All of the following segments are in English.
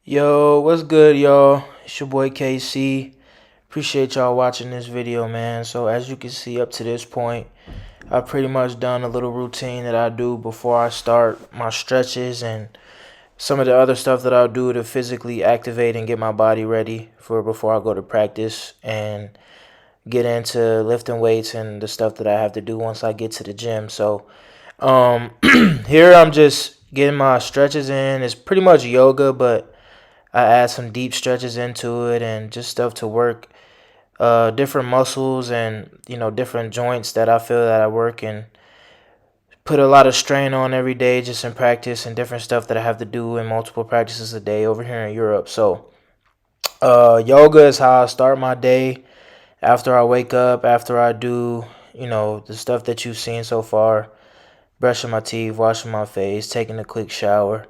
Yo, what's good, y'all? It's your boy KC. Appreciate y'all watching this video, man. So as you can see up to this point, I've pretty much done a little routine that I do before I start my stretches and some of the other stuff that I'll do to physically activate and get my body ready for before I go to practice and get into lifting weights and the stuff that I have to do once I get to the gym. So here I'm just getting my stretches in. It's pretty much yoga, but I add some deep stretches into it and just stuff to work different muscles and different joints that I feel that I work and put a lot of strain on every day just in practice and different stuff that I have to do in multiple practices a day over here in Europe. So yoga is how I start my day after I wake up, after I do the stuff that you've seen so far, brushing my teeth, washing my face, taking a quick shower.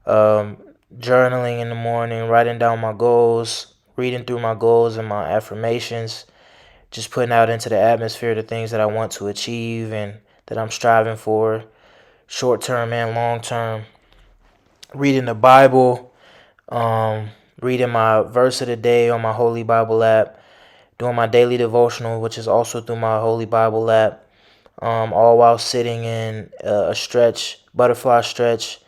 um, Journaling in the morning, writing down my goals, reading through my goals and my affirmations, just putting out into the atmosphere the things that I want to achieve and that I'm striving for, short term and long term. Reading the Bible, um, reading my verse of the day on my Holy Bible app, doing my daily devotional, which is also through my Holy Bible app, all while sitting in a stretch, butterfly stretch,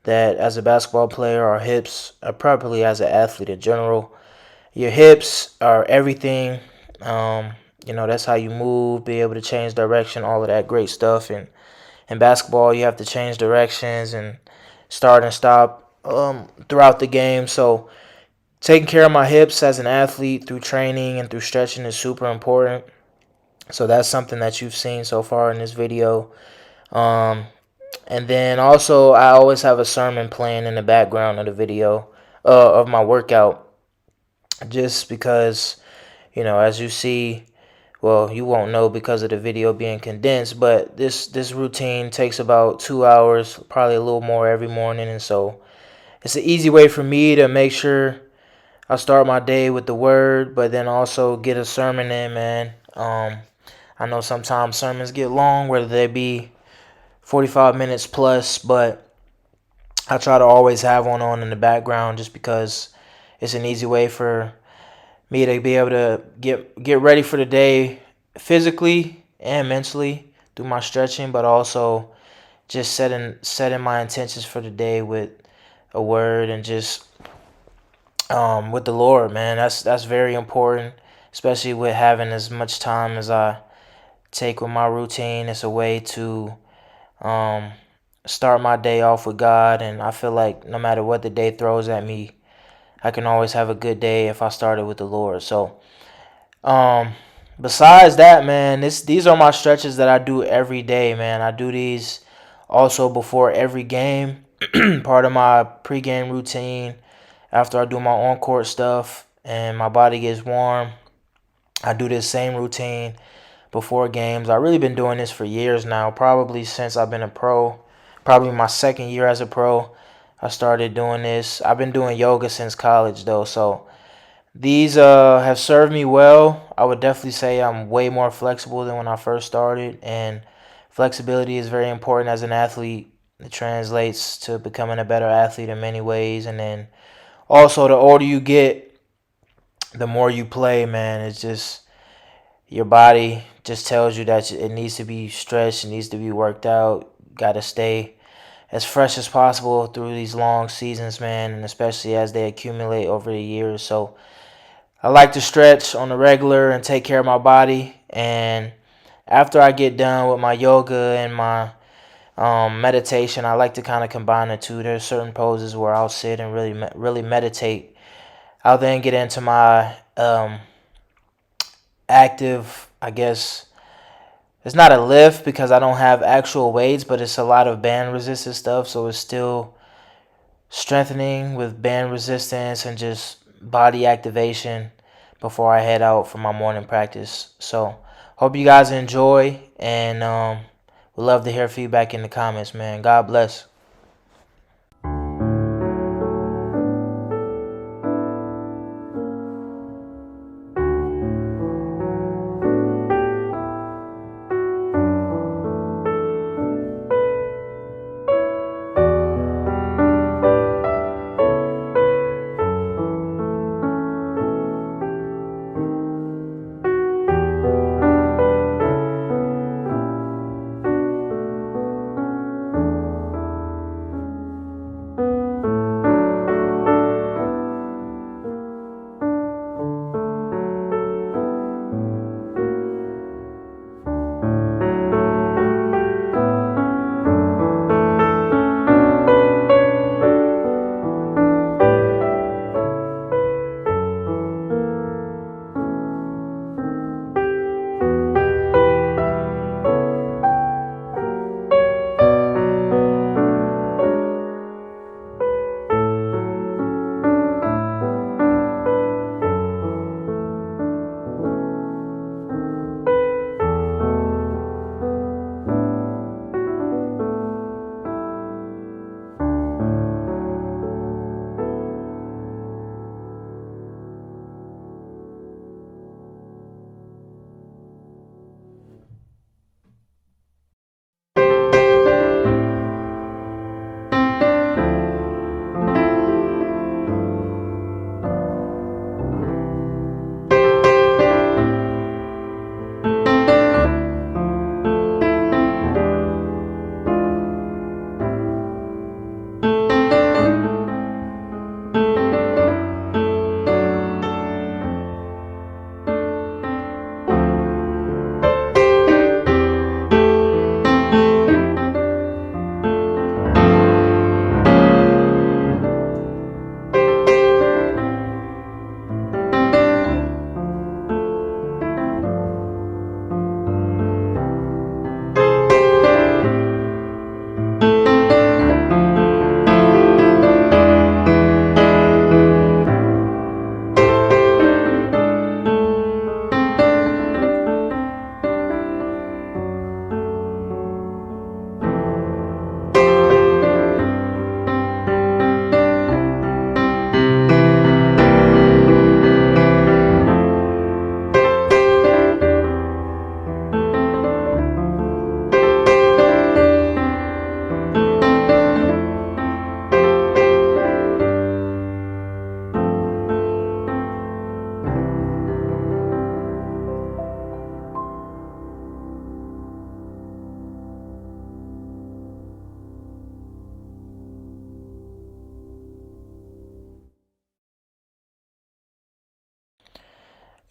that as a basketball player, our hips are properly as an athlete in general. Your hips are everything. Um, that's how you move, be able to change direction, all of that great stuff. And in basketball, you have to change directions and start and stop throughout the game. So taking care of my hips as an athlete through training and through stretching is super important. So that's something that you've seen so far in this video. Um, And then also, I always have a sermon playing in the background of the video of my workout, just because, as you see, well, you won't know because of the video being condensed, but this routine takes about 2 hours, probably a little more every morning, and so it's an easy way for me to make sure I start my day with the word, but then also get a sermon in, man. I know sometimes sermons get long, whether they be 45 minutes plus, but I try to always have one on in the background just because it's an easy way for me to be able to get ready for the day physically and mentally through my stretching, but also just setting my intentions for the day with a word and just with the Lord, man. That's very important, especially with having as much time as I take with my routine. It's a way to um, start my day off with God, and I feel like no matter what the day throws at me, I can always have a good day if I started with the Lord. So, um, besides that, man, these are my stretches that I do every day, man. I do these also before every game, part of my pregame routine. After I do my on-court stuff and my body gets warm, I do this same routine before games. I've really been doing this for years now, probably since I've been a pro, probably my second year as a pro. I started doing this. I've been doing yoga since college though, so these have served me well. I would definitely say I'm way more flexible than when I first started, and flexibility is very important as an athlete. It translates to becoming a better athlete in many ways, and then also the older you get, the more you play, man. It's just your body just tells you that it needs to be stretched, it needs to be worked out. Got to stay as fresh as possible through these long seasons, man, and especially as they accumulate over the years. So I like to stretch on the regular and take care of my body. And after I get done with my yoga and my meditation, I like to kind of combine the two. There's certain poses where I'll sit and really meditate. I'll then get into my active, I guess. It's not a lift because I don't have actual weights, but it's a lot of band resistance stuff. So it's still strengthening with band resistance and just body activation before I head out for my morning practice. So hope you guys enjoy, and would love to hear feedback in the comments, man. God bless.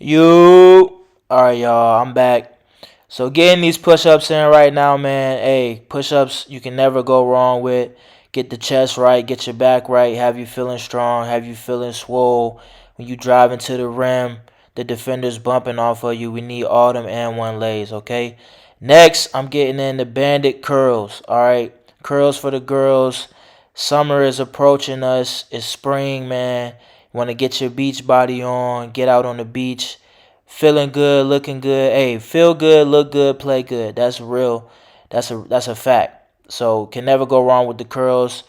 You. Alright, y'all. I'm back. So getting these push-ups in right now, man. Hey, push-ups you can never go wrong with. Get the chest right, get your back right, have you feeling strong, have you feeling swole. When you drive into the rim, the defender's bumping off of you. We need all them and one lays, okay? Next, I'm getting in the bandit curls. Alright. Curls for the girls. Summer is approaching us. It's spring, man. You want to get your beach body on, get out on the beach. Feeling good, looking good. Hey, feel good, look good, play good. That's real. That's a fact. So can never go wrong with the curls.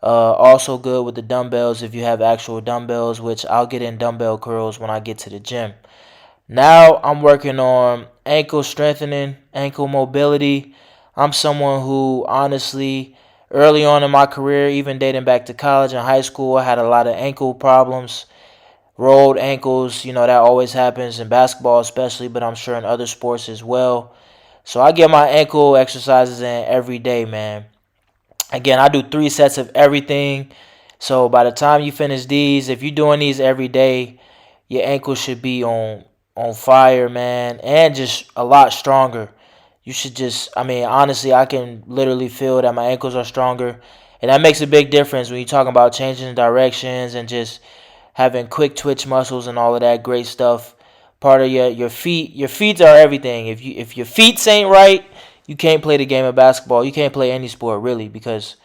Also good with the dumbbells if you have actual dumbbells, which I'll get in dumbbell curls when I get to the gym. Now I'm working on ankle strengthening, ankle mobility. I'm someone who honestly, early on in my career, even dating back to college and high school, I had a lot of ankle problems. Rolled ankles, that always happens in basketball especially, but I'm sure in other sports as well. So I get my ankle exercises in every day, man. Again, I do 3 sets of everything. So by the time you finish these, if you're doing these every day, your ankle should be on fire, man, and just a lot stronger. You should just, I mean, honestly, I can literally feel that my ankles are stronger. And that makes a big difference when you're talking about changing directions and just having quick twitch muscles and all of that great stuff. Part of your feet. Your feet are everything. If your feet ain't right, you can't play the game of basketball. You can't play any sport really because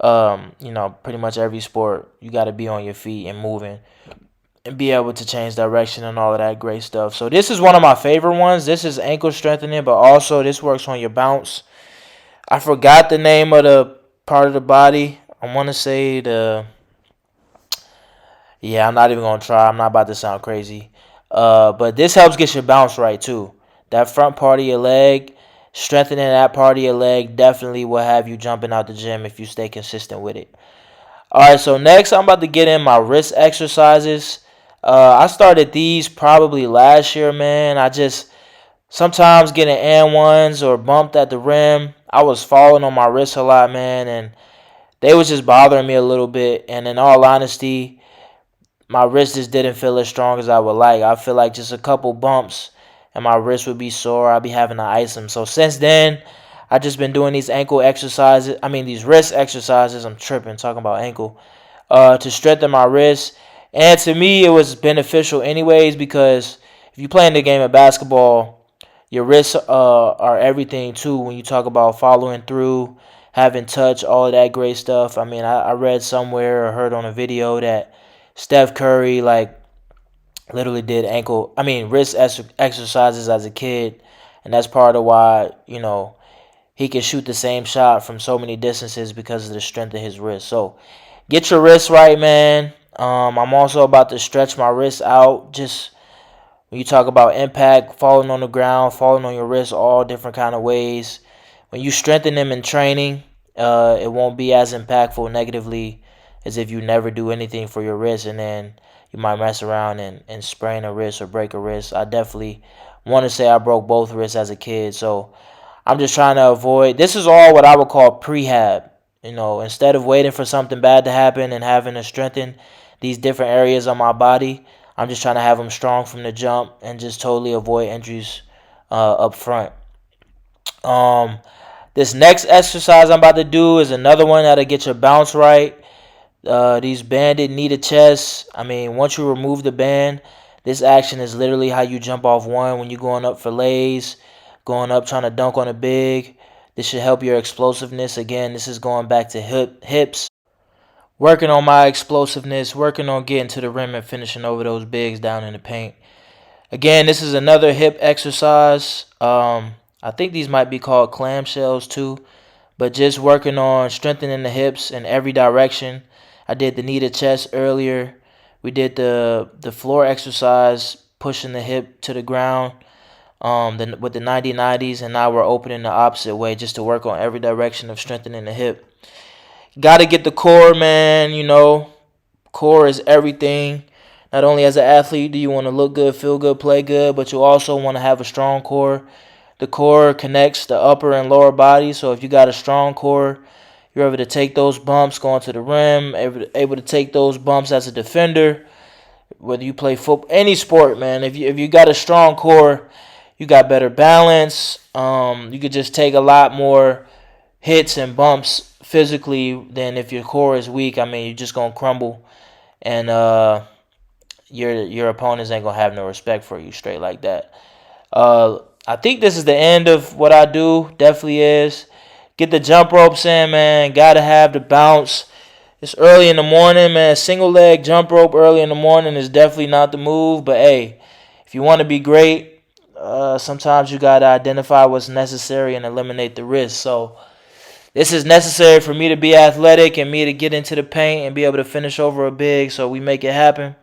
pretty much every sport you got to be on your feet and moving and be able to change direction and all of that great stuff. So this is one of my favorite ones. This is ankle strengthening, but also this works on your bounce. I forgot the name of the part of the body. I want to say yeah, I'm not even going to try. I'm not about to sound crazy. But this helps get your bounce right too. That front part of your leg, strengthening that part of your leg definitely will have you jumping out the gym if you stay consistent with it. All right, so next I'm about to get in my wrist exercises. I started these probably last year, man. I just sometimes getting and ones or bumped at the rim. I was falling on my wrist a lot, man, and they was just bothering me a little bit. And in all honesty, my wrist just didn't feel as strong as I would like. I feel like just a couple bumps and my wrist would be sore. I'd be having to ice them. So since then, I just been doing these ankle exercises. I mean, these wrist exercises. I'm tripping talking about ankle. To strengthen my wrist. And to me, it was beneficial anyways because if you play in the game of basketball, your wrists are everything too when you talk about following through, having touch, all of that great stuff. I mean, I read somewhere or heard on a video that Steph Curry literally did wrist exercises as a kid, and that's part of why he can shoot the same shot from so many distances because of the strength of his wrist. So get your wrist right, man. I'm also about to stretch my wrist out. Just when you talk about impact, falling on the ground, falling on your wrist, all different kind of ways. When you strengthen them in training, it won't be as impactful negatively as if you never do anything for your wrist and then you might mess around and sprain a wrist or break a wrist. I definitely want to say I broke both wrists as a kid, so I'm just trying to avoid. This is all what I would call prehab. Instead of waiting for something bad to happen and having to strengthen these different areas of my body, I'm just trying to have them strong from the jump and just totally avoid injuries up front. This next exercise I'm about to do is another one that'll get your bounce right. These banded knee to chest. I mean, once you remove the band, this action is literally how you jump off one when you're going up for lays, going up trying to dunk on a big. This should help your explosiveness. Again, this is going back to hips. Working on my explosiveness, working on getting to the rim and finishing over those bigs down in the paint. Again, this is another hip exercise. I think these might be called clamshells too, but just working on strengthening the hips in every direction. I did the knee to chest earlier. We did the floor exercise, pushing the hip to the ground with the 90-90s, and now we're opening the opposite way just to work on every direction of strengthening the hip. Got to get the core, man. Core is everything. Not only as an athlete do you want to look good, feel good, play good, but you also want to have a strong core. The core connects the upper and lower body, so if you got a strong core, you're able to take those bumps going to the rim, able to take those bumps as a defender, whether you play football, any sport, man. If you got a strong core, you got better balance. You could just take a lot more hits and bumps physically than if your core is weak. I mean, you're just gonna crumble, and your opponents ain't gonna have no respect for you straight like that. I think this is the end of what I do. Definitely is. Get the jump ropes in, man. Gotta have the bounce. It's early in the morning, man. Single leg jump rope early in the morning is definitely not the move. But hey, if you want to be great, sometimes you gotta identify what's necessary and eliminate the risk. So this is necessary for me to be athletic and me to get into the paint and be able to finish over a big. So we make it happen.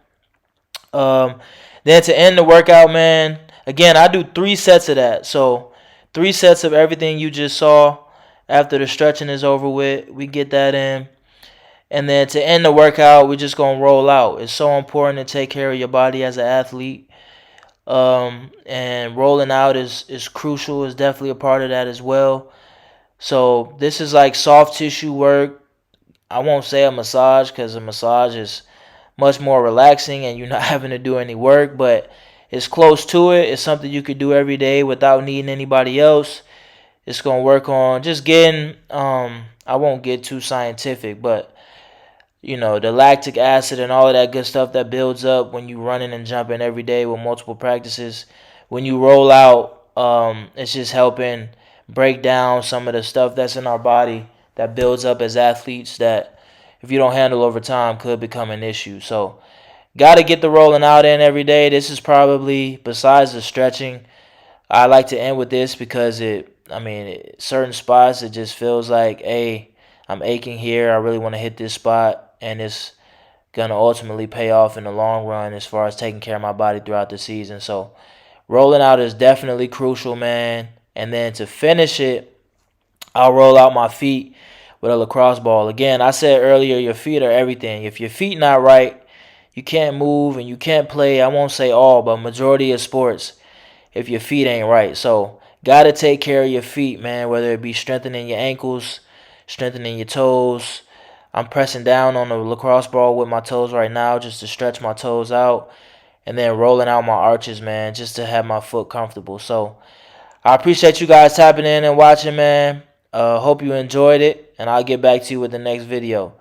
Then to end the workout, man, again, I do 3 sets of that. So 3 sets of everything you just saw. After the stretching is over with, we get that in. And then to end the workout, we're just going to roll out. It's so important to take care of your body as an athlete. And rolling out is crucial. Is definitely a part of that as well. So this is like soft tissue work. I won't say a massage because a massage is much more relaxing and you're not having to do any work, but it's close to it. It's something you could do every day without needing anybody else. It's going to work on just getting, I won't get too scientific, but, the lactic acid and all of that good stuff that builds up when you running and jumping every day with multiple practices. When you roll out, it's just helping break down some of the stuff that's in our body that builds up as athletes that if you don't handle over time could become an issue. So got to get the rolling out in every day. This is probably, besides the stretching, I like to end with this because certain spots it just feels like, hey, I'm aching here. I really want to hit this spot, and it's going to ultimately pay off in the long run as far as taking care of my body throughout the season. So rolling out is definitely crucial, man. And then to finish it, I'll roll out my feet with a lacrosse ball. Again, I said earlier, your feet are everything. If your feet not right, you can't move and you can't play. I won't say all, but majority of sports, if your feet ain't right. So got to take care of your feet, man, whether it be strengthening your ankles, strengthening your toes. I'm pressing down on the lacrosse ball with my toes right now just to stretch my toes out, and then rolling out my arches, man, just to have my foot comfortable. So I appreciate you guys tapping in and watching, man. Hope you enjoyed it, and I'll get back to you with the next video.